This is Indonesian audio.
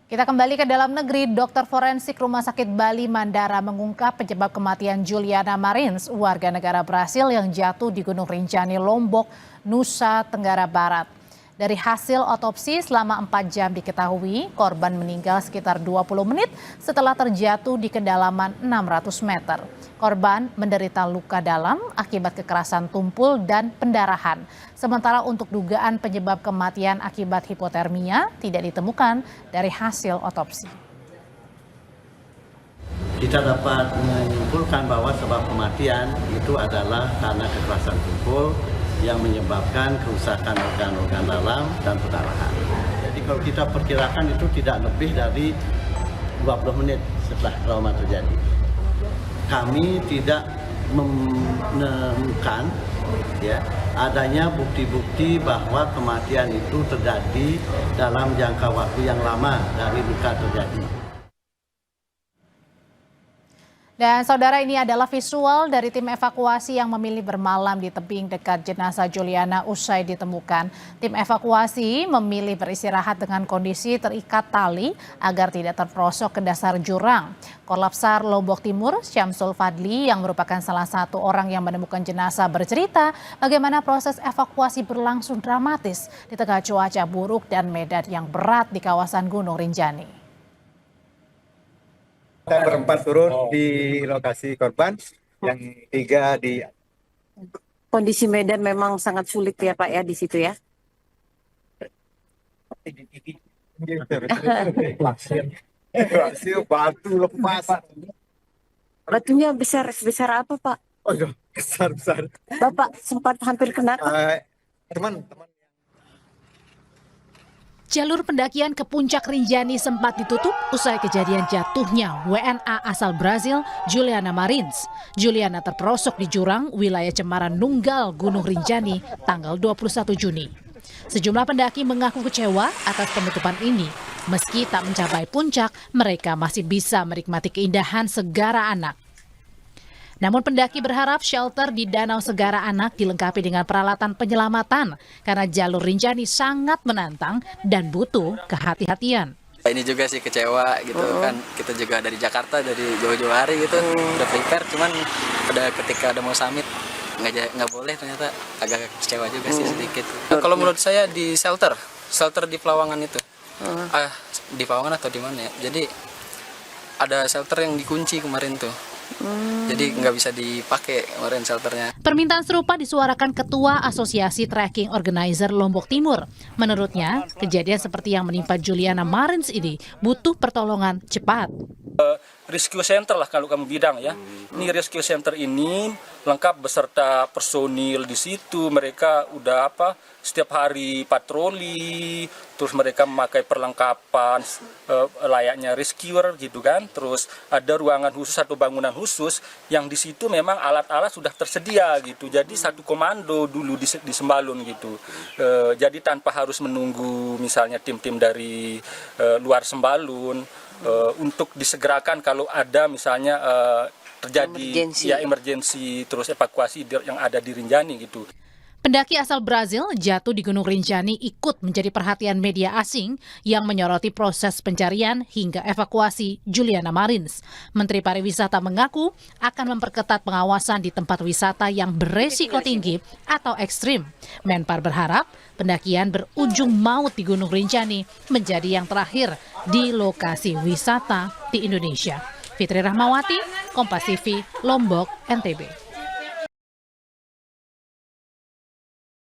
Kita kembali ke dalam negeri. Dokter forensik Rumah Sakit Bali Mandara mengungkap penyebab kematian Juliana Marins, warga negara Brasil yang jatuh di Gunung Rinjani, Lombok, Nusa Tenggara Barat. Dari hasil otopsi selama 4 jam diketahui korban meninggal sekitar 20 menit setelah terjatuh di kedalaman 600 meter. Korban menderita luka dalam akibat kekerasan tumpul dan pendarahan. Sementara untuk dugaan penyebab kematian akibat hipotermia tidak ditemukan dari hasil otopsi. Kita dapat menyimpulkan bahwa sebab kematian itu adalah karena kekerasan tumpul yang menyebabkan kerusakan organ-organ dalam dan pendarahan. Jadi kalau kita perkirakan itu tidak lebih dari 20 menit setelah trauma terjadi. Kami tidak menemukan adanya bukti-bukti bahwa kematian itu terjadi dalam jangka waktu yang lama dari luka terjadi. Dan saudara, ini adalah visual dari tim evakuasi yang memilih bermalam di tebing dekat jenazah Juliana usai ditemukan. Tim evakuasi memilih beristirahat dengan kondisi terikat tali agar tidak terperosok ke dasar jurang. Korlapsar Lombok Timur, Syamsul Fadli yang merupakan salah satu orang yang menemukan jenazah bercerita bagaimana proses evakuasi berlangsung dramatis di tengah cuaca buruk dan medan yang berat di kawasan Gunung Rinjani. Kita berempat turun di lokasi korban, yang 3 di... Kondisi medan memang sangat sulit ya Pak ya di situ ya? Batu lepas. Batunya besar apa Pak? Oh iya, besar. Bapak sempat hampir kena? Teman. Jalur pendakian ke puncak Rinjani sempat ditutup usai kejadian jatuhnya WNA asal Brazil, Juliana Marins. Juliana terperosok di jurang wilayah Cemaran Nunggal, Gunung Rinjani, tanggal 21 Juni. Sejumlah pendaki mengaku kecewa atas penutupan ini. Meski tak mencapai puncak, mereka masih bisa menikmati keindahan Segara Anak. Namun pendaki berharap shelter di Danau Segara Anak dilengkapi dengan peralatan penyelamatan karena jalur Rinjani sangat menantang dan butuh kehati-hatian. Ini juga sih kecewa gitu kan, kita juga dari Jakarta dari jauh-jauh hari gitu udah prepare, cuman ketika ada mau summit nggak boleh, ternyata agak kecewa juga sih sedikit. Kalau menurut saya di shelter di Pelawangan itu, di Pelawangan atau di mana ya? Jadi ada shelter yang dikunci kemarin tuh. Jadi nggak bisa dipakai kemarin shelternya. Permintaan serupa disuarakan Ketua Asosiasi Trekking Organizer Lombok Timur. Menurutnya, kejadian seperti yang menimpa Juliana Marins ini butuh pertolongan cepat. Rescue center lah kalau kamu bidang ya. Ini rescue center ini lengkap beserta personil di situ. Mereka udah setiap hari patroli, terus mereka memakai perlengkapan layaknya rescuer gitu kan. Terus ada ruangan khusus atau bangunan khusus yang di situ memang alat-alat sudah tersedia gitu. Jadi satu komando dulu di Sembalun gitu. Jadi tanpa harus menunggu misalnya tim-tim dari luar Sembalun untuk disegerakan kalau ada misalnya terjadi emergensi terus evakuasi yang ada di Rinjani gitu. Pendaki asal Brazil jatuh di Gunung Rinjani ikut menjadi perhatian media asing yang menyoroti proses pencarian hingga evakuasi Juliana Marins. Menteri Pariwisata mengaku akan memperketat pengawasan di tempat wisata yang beresiko tinggi atau ekstrim. Menpar berharap pendakian berujung maut di Gunung Rinjani menjadi yang terakhir di lokasi wisata di Indonesia. Fitri Rahmawati, Kompas TV, Lombok, NTB.